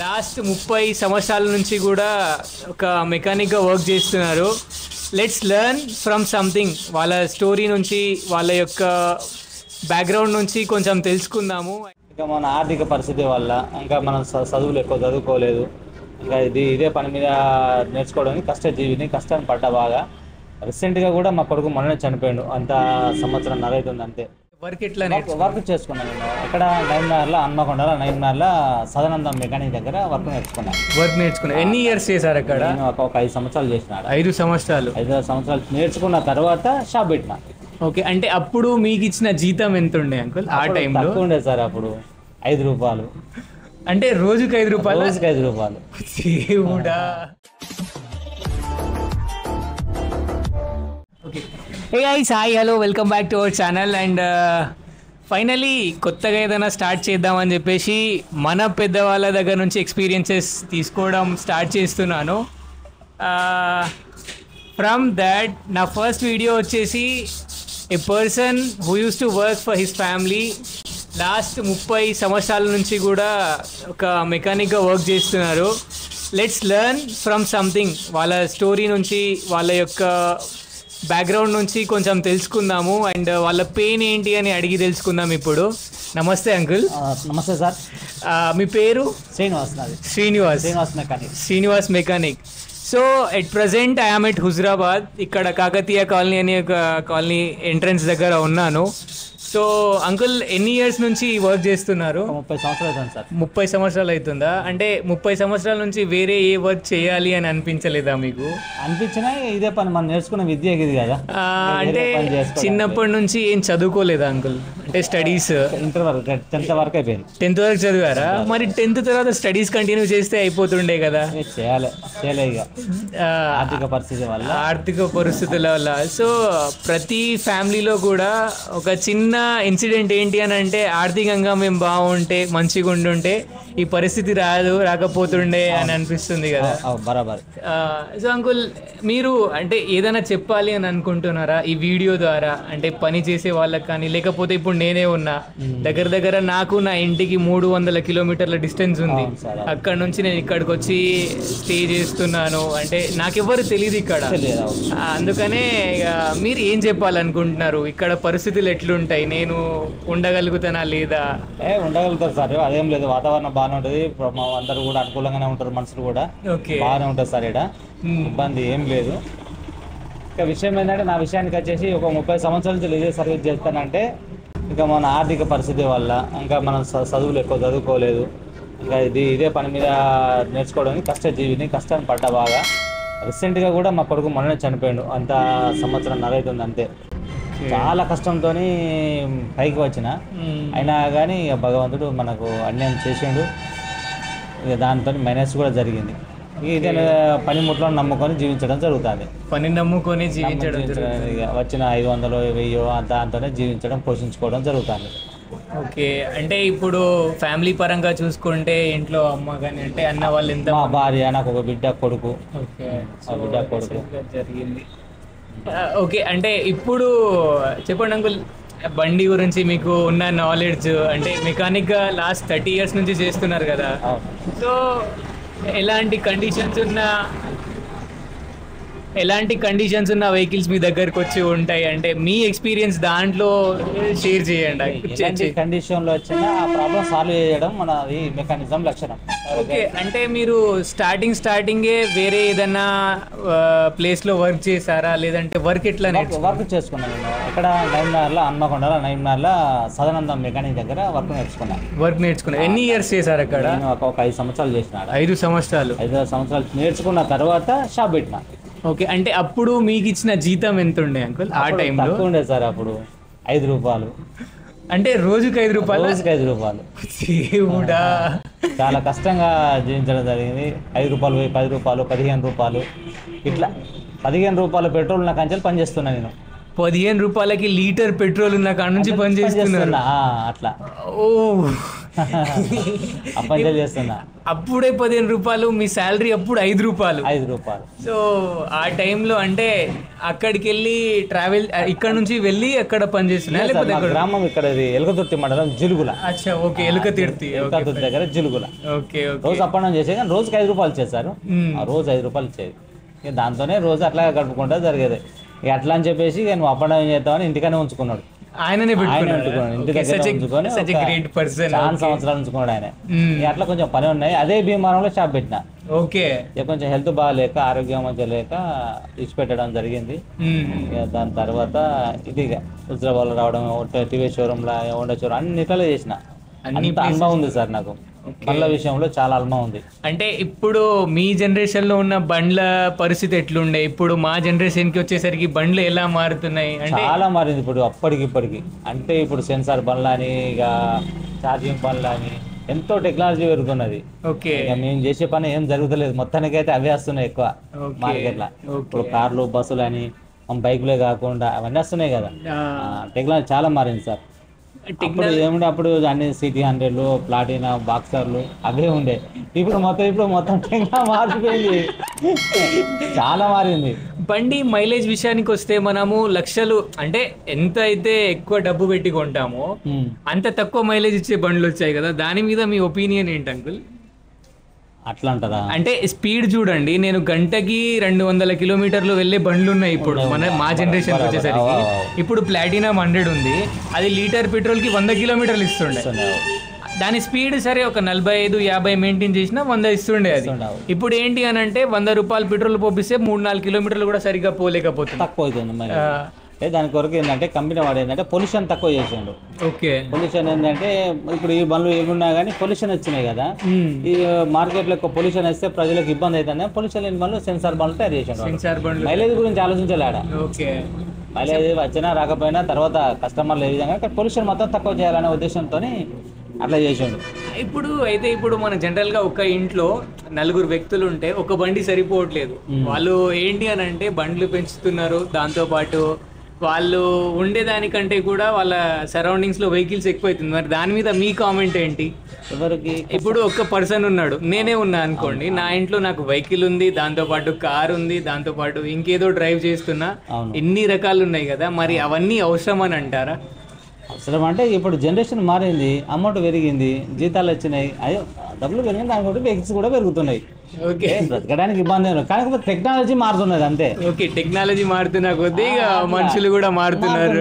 Last 30 సంవత్సరాల నుంచి కూడా ఒక మెకానిక్గా వర్క్ చేస్తున్నారు. Let's learn from something. వాళ్ళ స్టోరీ నుంచి, వాళ్ళ యొక్క బ్యాక్గ్రౌండ్ నుంచి కొంచెం తెలుసుకుందాము. ఇంకా మన ఆర్థిక పరిస్థితి వల్ల ఇంకా మనం చదువులు ఎక్కువ చదువుకోలేదు. ఇంకా ఇదే పని మీద నేర్చుకోవడానికి కష్టజీవిని, కష్టాన్ని పడ్డా బాగా. రీసెంట్గా కూడా మా కొడుకు మొన్ననే చనిపోయాడు. అంత సంవత్సరం నరైతుంది అంతే. వర్క్ ఎట్లా వర్క్ చేసుకున్నాను నేను. ఇక్కడ నైమ్నార్లో, హన్మకొండలో నైమ్నార్లో సదానందం మెకానిక్ దగ్గర వర్క్ నేర్చుకున్నాను. ఎన్ని ఇయర్స్ చేశారు అక్కడ? నేను ఒక 5 సంవత్సరాలు చేసిన. 5 సంవత్సరాలు. 5 సంవత్సరాలు నేర్చుకున్న తర్వాత షాప్ పెట్టిన. ఓకే, అంటే అప్పుడు మీకు ఇచ్చిన జీతం ఎంత ఉండే అంకుల్ ఆ టైంలో? తక్కువ ఉండే సార్ అప్పుడు, 5 రూపాయలు. అంటే రోజుకి 5 రూపాయలు? రోజుకి 5 రూపాయలు. దేవుడా. Okay, hey guys, hi, hello, welcome back to our channel. And finally కొత్తగా ఏదైనా స్టార్ట్ చేద్దామని చెప్పేసి మన పెద్దవాళ్ళ దగ్గర నుంచి ఎక్స్పీరియన్సెస్ తీసుకోవడం స్టార్ట్ చేస్తున్నాను. ఫ్రమ్ దాట్ నా ఫస్ట్ వీడియో వచ్చేసి a person who use to work for his family. Last 30 సంవత్సరాల నుంచి కూడా ఒక మెకానిక్గా వర్క్ చేస్తున్నారు. Let's learn from something. వాళ్ళ స్టోరీ నుంచి, వాళ్ళ యొక్క బ్యాక్గ్రౌండ్ నుంచి కొంచెం తెలుసుకుందాము. అండ్ వాళ్ళ పెయిన్ ఏంటి అని అడిగి తెలుసుకుందాం ఇప్పుడు. నమస్తే అంకుల్. నమస్తే సార్. మీ పేరు? Srinivas mechanic. So at present I'm at Huzurabad. ఇక్కడ కాకతీయ కాలనీ అనే ఒక కాలనీ ఎంట్రన్స్ దగ్గర ఉన్నాను. సో అంకుల్, ఎన్ని ఇయర్స్ నుంచి వర్క్ చేస్తున్నారు? 30 సంవత్సరాలు అవుతుంది సార్. 30 సంవత్సరాలు అవుతుందా? అంటే 30 సంవత్సరాల నుంచి వేరే ఏ వర్క్ చేయాలి అని అనిపించలేదా మీకు? అనిపించినా ఇదే పని, మనం నేర్చుకున్న విద్య ఇది కదా. అంటే చిన్నప్పటి నుంచి ఏం చదువుకోలేదా అంకుల్? అంటే స్టడీస్ ఇంటర్ వరకు, 10th వరకు అయిపోయింది. 10th వరకు చదివారా? మరి 10th తర్వాత స్టడీస్ కంటిన్యూ చేస్తే అయిపోతుండే కదా. చేయలే ఇక ఆర్థిక పరిస్థితుల వల్ల. సో ప్రతి ఫ్యామిలీలో కూడా ఒక చిన్న ఇన్సిడెంట్ ఏంటి అని అంటే, ఆర్థికంగా మేము బాగుంటే, మంచిగా ఉండుంటే ఈ పరిస్థితి రాకపోతుండే అని అనిపిస్తుంది కదా. బరాబర్. సో అంకుల్, మీరు అంటే ఏదైనా చెప్పాలి అని అనుకుంటున్నారా ఈ వీడియో ద్వారా? అంటే పని చేసే వాళ్ళకి కానీ, లేకపోతే ఇప్పుడు నేనే ఉన్నా దగ్గర నాకు నా ఇంటికి 300 కిలోమీటర్ల డిస్టెన్స్ ఉంది. అక్కడ నుంచి నేను ఇక్కడికి వచ్చి స్టే చేస్తున్నాను. అంటే నాకెవ్వరు తెలియదు ఇక్కడ. అందుకనే మీరు ఏం చెప్పాలనుకుంటున్నారు? ఇక్కడ పరిస్థితులు ఎట్లుంటాయి? నేను ఉండగలుగుతానా లేదా? ఉండగలుగుతారు సార్, అదేం లేదు. వాతావరణం బాగానే ఉంటుంది. అందరూ కూడా అనుకూలంగానే ఉంటారు, మనుషులు కూడా బాగానే ఉంటారు సార్. ఇక్కడ ఇబ్బంది ఏం లేదు. ఇక విషయం ఏంటంటే, నా విషయానికి వచ్చేసి ఒక 30 సంవత్సరాల నుంచి ఇదే సర్వీస్ చేస్తానంటే, ఇంకా మన ఆర్థిక పరిస్థితి వల్ల ఇంకా మనం చదువులు ఎక్కువ చదువుకోలేదు. ఇంకా ఇదే పని మీద నేర్చుకోవడానికి కష్టజీవిని, కష్టాన్ని పడ్డా బాగా. రీసెంట్గా కూడా మా కొడుకు మొన్ననే చనిపోయాడు. అంత సంవత్సరం నరైతుంది అంతే. చాలా కష్టంతో పైకి వచ్చిన, అయినా కానీ ఇక భగవంతుడు మనకు అన్యాయం చేసిండు. ఇక దాంతో మైనస్ కూడా జరిగింది. ఇదే పనిముట్లను నమ్ముకొని జీవించడం జరుగుతుంది. ఇక వచ్చిన 500, 1000 దాంతోనే జీవించడం, పోషించుకోవడం జరుగుతుంది. ఓకే, అంటే ఇప్పుడు ఫ్యామిలీ పరంగా చూసుకుంటే ఇంట్లో అమ్మ కానీ, అంటే అన్న వాళ్ళు ఎంత? మా భార్య, నాకు ఒక బిడ్డ, కొడుకు. జరిగింది. ఓకే, అంటే ఇప్పుడు చెప్పండి అంకుల్, బండి గురించి మీకు ఉన్న నాలెడ్జ్. అంటే మెకానిక్గా లాస్ట్ 30 ఇయర్స్ నుంచి చేస్తున్నారు కదా. సో ఎలాంటి కండిషన్స్ ఉన్న వెహికల్స్ మీ దగ్గరకు వచ్చి ఉంటాయి? అంటే మీ ఎక్స్పీరియన్స్ దాంట్లో షేర్ చేయండి. కండిషన్లో వచ్చిన ప్రాబ్లం సాల్వ్ చేయడం మనది మెకానిజం లక్షణం. ఓకే, అంటే మీరు స్టార్టింగే వేరే ఏదైనా ప్లేస్లో వర్క్ చేశారా, లేదంటే వర్క్ ఎట్లా? వర్క్ చేసుకున్నాను నేను. ఇక్కడ నైమ్నార్లో, హన్మకొండలో నైమ్నార్లో సదానందం మెకానిక్ దగ్గర వర్క్ నేర్చుకున్నాను. ఎన్ని ఇయర్స్ చేశారు అక్కడ? నేను ఒక 5 సంవత్సరాలు చేసిన. 5 సంవత్సరాలు. 5 సంవత్సరాలు నేర్చుకున్న తర్వాత షాప్ పెట్టిన. ఓకే, అంటే అప్పుడు మీకు ఇచ్చిన జీతం ఎంత ఉండే అంకుల్ ఆ టైంలో? తక్కువ ఉండే సార్ అప్పుడు, 5 రూపాయలు. అంటే రోజుకి 5 రూపాయలు? రోజుకి 5 రూపాయలు. దేవుడా, చాలా కష్టంగా జీవించడం జరిగింది. 5 రూపాయలు, 10 రూపాయలు, 15 రూపాయలు, ఇట్లా 15 రూపాయల పెట్రోల్ ఉన్న కంచెలు పనిచేస్తున్నా నేను. 15 రూపాయలకి లీటర్ పెట్రోల్ ఉన్న కాడ నుంచి పనిచేస్తున్నా అట్లా. ఓ ఆ పని చేస్తున్నా. అప్పుడే 15 రూపాయలు, మీ శాలరీ అప్పుడు 5 రూపాయలు. 5 రూపాయలు. సో ఆ టైంలో అంటే అక్కడికి వెళ్ళి ట్రావెల్, ఇక్కడ నుంచి వెళ్ళి అక్కడ పని చేస్తున్నా లేకపోతే గ్రామం ఇక్కడ ఎలుకతుర్తి మండలం జిలుగుల. అచ్చా ఓకే, ఎలుకతుర్తి దగ్గర జిలుగుల. Okay okay. రోజు అప్ అండ్ డౌన్ చేసేది కానీ రోజుకి 5 రూపాయలు చేశారు. ఆ రోజు 5 రూపాయలు ఇచ్చేది. ఇక దాంతోనే రోజు అట్లా గడుపుకుంటా జరిగేది. ఇక అట్లా అని చెప్పేసి ఇక నువ్వు అప్ అండ్ డౌన్ చేద్దామని ఇంటికనే ఉంచుకున్నాడు. ఆయననే పెట్టుకున్నాడు ఇంటి దగ్గర ఉంచుకొని చాలా సంవత్సరాలు ఉంచుకున్నాడు ఆయన. అట్లా కొంచెం పని ఉన్నాయి. అదే భీమవరంలో షాప్ పెట్టిన. ఓకే. ఇక కొంచెం హెల్త్ బాగాలేక, ఆరోగ్యం మంచిగా లేక ఇచ్చిపెట్టడం జరిగింది. ఇక దాని తర్వాత ఇది ఇక హుజరాబాద్లో రావడం, టీవీ షోరూమ్లో, హోండా షోరూమ్ అన్నిట్లో చేసిన. అంత అనుభవం ఉంది సార్ నాకు. బండ్ల విషయంలో చాలా అనుభవం ఉంది. అంటే ఇప్పుడు మీ జనరేషన్ లో ఉన్న బండ్ల పరిస్థితి ఎట్లుండే, ఇప్పుడు మా జనరేషన్ కి వచ్చేసరికి బండ్లు ఎలా మారుతున్నాయి? అంటే చాలా మారింది ఇప్పుడు అప్పటికి ఇప్పటికి. అంటే ఇప్పుడు సెన్సార్ బండ్లు అని, ఇక ఛార్జింగ్ బండ్లు అని ఎంతో టెక్నాలజీ పెరుగుతున్నది. ఓకే. ఇక మేము చేసే పని ఏం జరుగుతలేదు, మొత్తానికి అయితే అవే వస్తున్నాయి ఎక్కువ మార్కెట్లో. ఇప్పుడు కార్లు, బస్సులు అని, బైకులే కాకుండా అవన్నీ వస్తున్నాయి కదా. టెక్నాలజీ చాలా మారింది సార్. అప్పుడు ఏముండే, అప్పుడు అన్ని సిటీ 100లు, ప్లాటినా, బాక్సర్లు అవే ఉండే. ఇప్పుడు మొత్తం టెక్నాలజీ మారిపోయింది, చాలా మారింది. బండి మైలేజ్ విషయానికి వస్తే మనము లక్షలు, అంటే ఎంత అయితే ఎక్కువ డబ్బు పెట్టి కొంటామో అంత తక్కువ మైలేజ్ ఇచ్చే బండ్లు వచ్చాయి కదా, దాని మీద మీ ఒపీనియన్ ఏంటి అంకుల్? అట్లా అంటారా? అంటే స్పీడ్ చూడండి, నేను గంటకి 200 కిలోమీటర్లు వెళ్ళే బండ్లు ఉన్నాయి ఇప్పుడు మా జనరేషన్ వచ్చేసరికి. ఇప్పుడు ప్లాటినం 100 ఉంది, అది లీటర్ పెట్రోల్ కి 100 కిలోమీటర్లు ఇస్తుండే. దాని స్పీడ్ సరే ఒక 45-50 మెయింటైన్ చేసినా 100 ఇస్తుండే అది. ఇప్పుడు ఏంటి అని అంటే 100 రూపాయలు పెట్రోల్ పోపిస్తే 3-4 కిలోమీటర్లు కూడా సరిగ్గా పోలేకపోతుంది, తక్కువ అవుతుంది. దాని కొరకు ఏంటంటే కంపెనీ వాడు ఏంటంటే పొల్యూషన్ తక్కువ చేసిండు. ఓకే. పొల్యూషన్ ఏంటంటే ఇప్పుడు ఈ బండ్లు ఏమున్నా కానీ పొల్యూషన్ వచ్చినాయి కదా, ఈ మార్కెట్లో ఎక్కువ పొల్యూషన్ వస్తే ప్రజలకు ఇబ్బంది అవుతుంది. పొల్యూషన్ లేని బండ్లు సెన్సార్ బండ్లు తయారు చేసిండు. మైలేజ్ గురించి ఆలోచించలేడ. మైలేజ్ వచ్చినా రాకపోయినా తర్వాత కస్టమర్లు ఏ విధంగా పొల్యూషన్ మొత్తం తక్కువ చేయాలనే ఉద్దేశంతో అట్లా చేసిండు. ఇప్పుడు మన జనరల్ గా ఒక ఇంట్లో 4 వ్యక్తులు ఉంటే ఒక బండి సరిపోవట్లేదు. వాళ్ళు ఏంటి అని అంటే బండ్లు పెంచుతున్నారు, దాంతో పాటు వాళ్ళు ఉండేదానికంటే కూడా వాళ్ళ సరౌండింగ్స్ లో వెహికల్స్ ఎక్కువైతుంది. మరి దాని మీద మీ కామెంట్ ఏంటి? ఎవరికి? ఇప్పుడు ఒక పర్సన్ ఉన్నాడు, నేనే ఉన్నా అనుకోండి, నా ఇంట్లో నాకు వెహికల్ ఉంది, దాంతో పాటు కార్ ఉంది, దాంతో పాటు ఇంకేదో డ్రైవ్ చేస్తున్నా, ఎన్ని రకాలు ఉన్నాయి కదా, మరి అవన్నీ అవసరం అని అంటారా? అవసరం అంటే ఇప్పుడు జనరేషన్ మారింది, అమౌంట్ పెరిగింది, జీతాలు వచ్చినాయి, అయ్యో డబ్బులు పెరిగింది, దానికి వెహికల్స్ కూడా పెరుగుతున్నాయి. ఓకే, బ్రతకడానికి ఇబ్బంది ఏమి, కాకపోతే టెక్నాలజీ మారుతున్నది అంతే. ఓకే, టెక్నాలజీ మారుతున్న కొద్దీ మనుషులు కూడా మారుతున్నారు,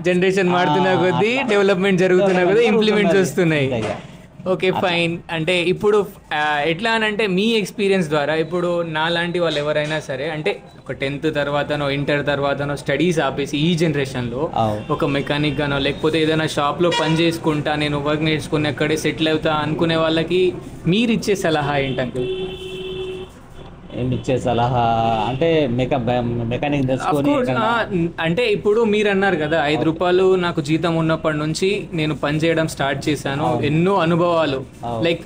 జనరేషన్ మారుతున్న కొద్దీ, డెవలప్మెంట్ జరుగుతున్న కొద్దీ ఇంప్లిమెంట్స్ వస్తున్నాయి. Okay fine. అంటే ఇప్పుడు ఎట్లా అని అంటే మీ ఎక్స్పీరియన్స్ ద్వారా ఇప్పుడు నా లాంటి వాళ్ళు ఎవరైనా సరే, అంటే ఒక 10th తర్వాతనో ఇంటర్ తర్వాతనో స్టడీస్ ఆపేసి ఈ జనరేషన్లో ఒక మెకానిక్ గానో లేకపోతే ఏదైనా షాప్లో పని చేసుకుంటా, నేను వర్క్ నేర్చుకుని అక్కడే సెటిల్ అవుతా అనుకునే వాళ్ళకి మీరు ఇచ్చే సలహా ఏంటంటే? ఏమి ఇచ్చే సలహా అంటే మెకానిక్ తెలుసుకొని, అంటే ఇప్పుడు మీరు అన్నారు కదా 5 రూపాయలు నాకు జీతం ఉన్నప్పటి నుంచి నేను పని చేయడం స్టార్ట్ చేశాను, ఎన్నో అనుభవాలు, లైక్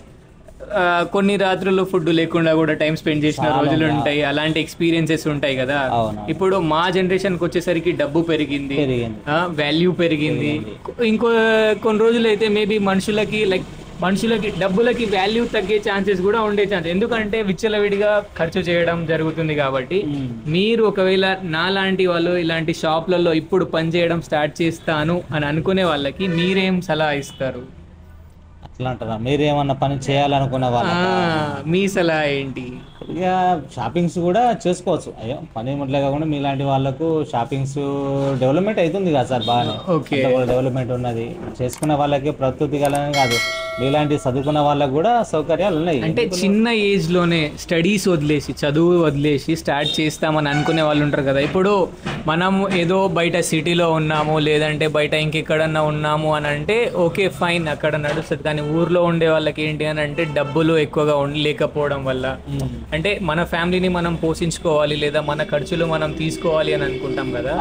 కొన్ని రాత్రులు ఫుడ్ లేకుండా కూడా టైం స్పెండ్ చేసిన రోజులు ఉంటాయి, అలాంటి ఎక్స్పీరియన్సెస్ ఉంటాయి కదా. ఇప్పుడు మా జనరేషన్కి వచ్చేసరికి డబ్బు పెరిగింది, వాల్యూ పెరిగింది, ఇంకో కొన్ని రోజులు అయితే మేబీ మనుషులకి డబ్బులకి వాల్యూ తగ్గే ఛాన్సెస్ కూడా ఉండే ఛాన్స్, ఎందుకంటే విచ్చలవిడిగా ఖర్చు చేయడం జరుగుతుంది. కాబట్టి మీరు ఒకవేళ నా లాంటి వాళ్ళు ఇలాంటి షాప్లలో ఇప్పుడు పని చేయడం స్టార్ట్ చేస్తాను అని అనుకునే వాళ్ళకి మీరేం సలహా ఇస్తారు? అట్లా అంటారా? మీరేమన్నా పని చేయాలనుకునే వాళ్ళ మీ సలహా ఏంటి? ఇక షాపింగ్స్ కూడా చేసుకోవచ్చు. అయ్యో పని ముట్లే కాకుండా మీలాంటి వాళ్ళకు షాపింగ్స్ డెవలప్మెంట్ అవుతుంది కదా సార్, బాగానే డెవలప్మెంట్ ఉన్నది. చేసుకునే వాళ్ళకి ప్రకృతి గలని కాదు, మీలాంటి చదువుకున్న వాళ్ళకి కూడా సౌకర్యాలు ఉన్నాయి. అంటే చిన్న ఏజ్ లోనే స్టడీస్ వదిలేసి, చదువు వదిలేసి స్టార్ట్ చేస్తామని అనుకునే వాళ్ళు ఉంటారు కదా. ఇప్పుడు మనం ఏదో బయట సిటీలో ఉన్నాము, లేదంటే బయట ఇంకెక్కడన్నా ఉన్నాము అని అంటే ఓకే ఫైన్, అక్కడ నడుస్తుంది. కానీ ఊర్లో ఉండే వాళ్ళకి ఏంటి అని అంటే డబ్బులు ఎక్కువగా లేకపోవడం వల్ల, అంటే మన ఫ్యామిలీని మనం పోషించుకోవాలి లేదా మన ఖర్చులు మనం తీసుకోవాలి అని అనుకుంటాం కదా.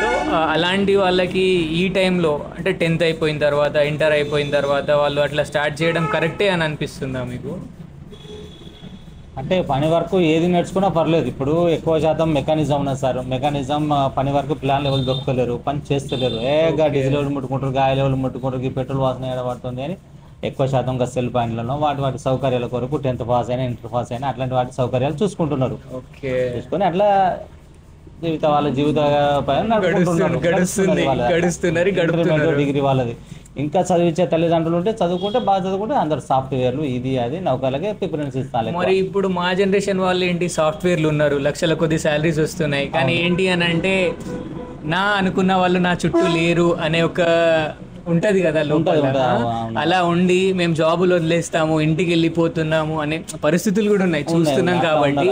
సో అలాంటి వాళ్ళకి ఈ టైంలో అంటే 10th అయిపోయిన తర్వాత, ఇంటర్ అయిపోయిన తర్వాత వాళ్ళు అట్లా స్టార్ట్ చేయడం కరెక్టే అని అనిపిస్తుందా మీకు? అంటే పని వరకు ఏది నేర్చుకున్నా పర్లేదు. ఇప్పుడు ఎక్కువ శాతం మెకానిజం ఉన్నది సార్. మెకానిజం పని వరకు ప్లాన్ లెవెల్ దొరకలేరు, పని చేస్తలేరు. డీజిల్ లెవెల్ ముట్టుకుంటారు, గాయ లెవెల్ ముట్టుకుంటారు, పెట్రోల్ వాసన ఏడబడుతుంది అని ఎక్కువ శాతంగా సెల్ పాయింట్లను వాటి సౌకర్యాల కొరకు 10th పాస్ అయినా ఇంటర్ పాస్ అయినా అట్లాంటి వాటి సౌకర్యాలు చూసుకుంటున్నారు. ఓకే, చూసుకొని అట్లా వాళ్ళ జీవిత గడుస్తున్నారు. డిగ్రీ వాళ్ళది. ఇంకా చదివించే తల్లిదండ్రులు ఉంటే బాగా చదువుకుంటే అందరు సాఫ్ట్వేర్లు ఇది అది నౌకర్లకే ప్రిఫరెన్స్ ఇస్తారు. మరి ఇప్పుడు మా జనరేషన్ వాళ్ళు ఏంటి, సాఫ్ట్వేర్లు ఉన్నారు, లక్షల కొద్ది శాలరీస్ వస్తున్నాయి, కానీ ఏంటి అని అంటే నా అనుకున్న వాళ్ళు నా చుట్టూ లేరు అనే ఒక ఉంటది కదా లోపల. అలా ఉండి మేము జాబులు వదిలేస్తాము, ఇంటికి వెళ్ళిపోతున్నాము అనే పరిస్థితులు కూడా ఉన్నాయి, చూస్తున్నాం. కాబట్టి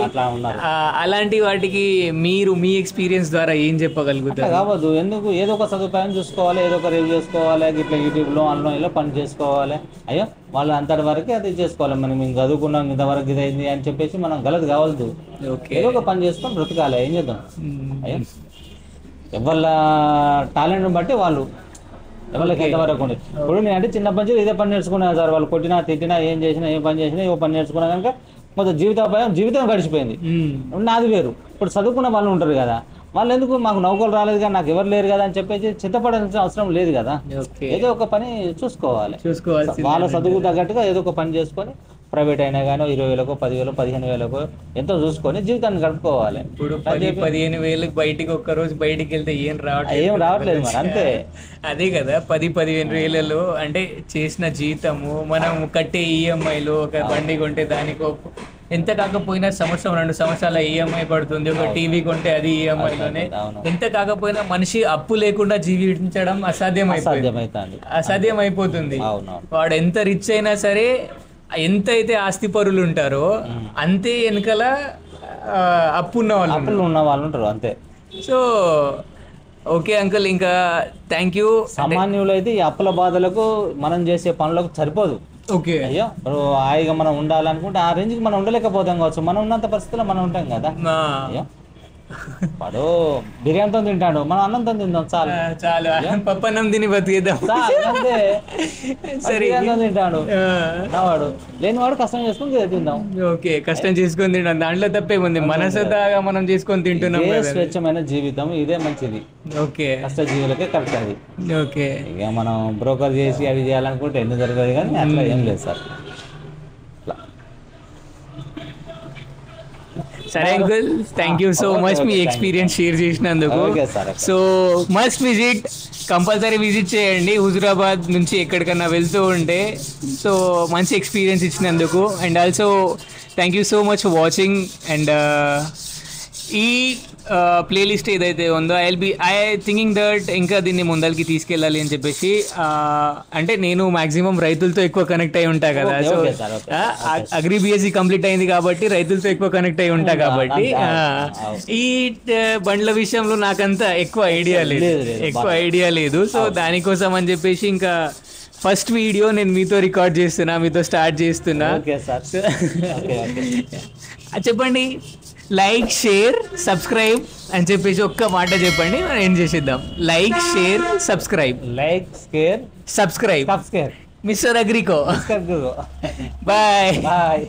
అలాంటి వాటికి మీరు మీ ఎక్స్పీరియన్స్ ద్వారా ఏం చెప్పగలుగుతారు? కావద్దు, ఎందుకు ఏదో ఒక సదుపాయం చూసుకోవాలి, ఏదో ఒక రివ్యూ చేసుకోవాలి, ఇట్లా యూట్యూబ్లో ఆన్లైన్లో పని చేసుకోవాలి. అయ్యో వాళ్ళు అంతటి వరకు అది చేసుకోవాలి. మనం మేము చదువుకున్నాం ఇంతవరకు ఇదైంది అని చెప్పేసి మనం గలది కావద్దు. ఏదో ఒక పని చేసుకొని బ్రతకాలి. ఏం చేద్దాం? అయ్యో ఎవరి టాలెంట్ని బట్టి వాళ్ళు ఎవరికి ఎంతవరకు ఉండేది. ఇప్పుడు నేను అంటే చిన్నప్పటి నుంచి ఇదే పని నేర్చుకున్నాను సార్. వాళ్ళు కొట్టినా తిట్టినా ఏం చేసినా ఏ పని చేసినా ఏ పని నేర్చుకున్నా కనుక మొత్తం జీవితం గడిచిపోయింది. నాది వేరు. ఇప్పుడు చదువుకున్న వాళ్ళు ఉంటారు కదా, వాళ్ళు ఎందుకు మాకు నౌకలు రాలేదు కానీ నాకు ఎవరు లేరు కదా అని చెప్పేసి చింతపడాల్సిన అవసరం లేదు కదా. ఏదో ఒక పని చూసుకోవాలి. వాళ్ళ చదువుకు తగ్గట్టుగా ఏదో ఒక పని చేసుకొని ప్రైవేట్ అయినా కానీ 20,000, 10,000, 15,000 ఎంతో చూసుకొని జీవితాన్ని గడుపుకోవాలి. ఇప్పుడు 15,000 బయటికి ఒక్కరోజు బయటికి వెళ్తే ఏం రావట్లేదు మరి. అంతే, అదే కదా. 10,000-15,000 అంటే చేసిన జీతము, మనం కట్టే ఈఎంఐలు, ఒక బండి కొంటే దానికి ఎంత కాకపోయినా సంవత్సరం 2 సంవత్సరాల ఈఎంఐ పడుతుంది. ఒక టీవీ కొంటే అది ఈఎంఐలోనే. ఎంత కాకపోయినా మనిషి అప్పు లేకుండా జీవించడం అసాధ్యం అయిపోతుంది. వాడు ఎంత రిచ్ అయినా సరే, ఎంత అయితే ఆస్తి పరులు ఉంటారో అంతే వెనకాల అప్పు ఉన్న వాళ్ళు ఉంటారు. అంతే. సో ఓకే అంకుల్, ఇంకా థ్యాంక్ యూ. సామాన్యులు అయితే ఈ అప్పుల బాధలకు మనం చేసే పనులకు సరిపోదు. ఓకే, అయ్యో హాయిగా మనం ఉండాలనుకుంటే ఆ రేంజ్కి మనం ఉండలేకపోతాం కావచ్చు. మనం ఉన్నంత పరిస్థితిలో మనం ఉంటాం కదా. అయ్యో వాడు బిర్యానీతో తింటాడు, మనం అన్నంతో తిందాం చాలు. పప్పన్నం తిని బతికేద్దాం. సరే తింటాడు వాడు, లేని వాడు కష్టం చేసుకుని తిందాం. ఓకే, కష్టం చేసుకొని తింటాం, దాంట్లో తప్పేముంది. మనసదాగా మనం చేసుకొని తింటున్నాం. స్వచ్ఛమైన జీవితం ఇదే మంచిది. ఓకే, కష్ట జీవులకే కరెక్ట్ అది. ఓకే, ఇక మనం బ్రోకర్ చేసి అవి చేయాలనుకుంటే ఎందుకు జరగదు, కానీ అట్లా ఏం లేదు సార్. సరే uncle, thank you so much మీ ఎక్స్పీరియన్స్ షేర్ చేసినందుకు. So must visit, compulsory visit చేయండి హుజురాబాద్ నుంచి ఎక్కడికన్నా వెళ్తూ ఉంటే. సో మంచి ఎక్స్పీరియన్స్ ఇచ్చినందుకు. And also thank you so much for watching. And ఈ ప్లేలిస్ట్ ఏదైతే ఉందో ఐ థింకింగ్ దట్ ఇంకా దీన్ని ముందరికి తీసుకెళ్ళాలి అని చెప్పేసి. అంటే నేను మాక్సిమం రైతులతో ఎక్కువ కనెక్ట్ అయి ఉంటా కదా. సో అగ్రి బిఎస్సి కంప్లీట్ అయింది కాబట్టి రైతులతో ఎక్కువ కనెక్ట్ అయి ఉంటా కాబట్టి ఈ బండ్ల విషయంలో నాకంతా ఎక్కువ ఐడియా లేదు. సో దానికోసం అని చెప్పేసి ఇంకా ఫస్ట్ వీడియో నేను మీతో రికార్డ్ చేస్తున్నా, మీతో స్టార్ట్ చేస్తున్నా. చెప్పండి, లైక్, షేర్, సబ్స్క్రైబ్ అని చెప్పేసి ఒక్క మాట చెప్పండి, మనం ఏం చేసేద్దాం. Like, share, subscribe mister Agrico. Bye.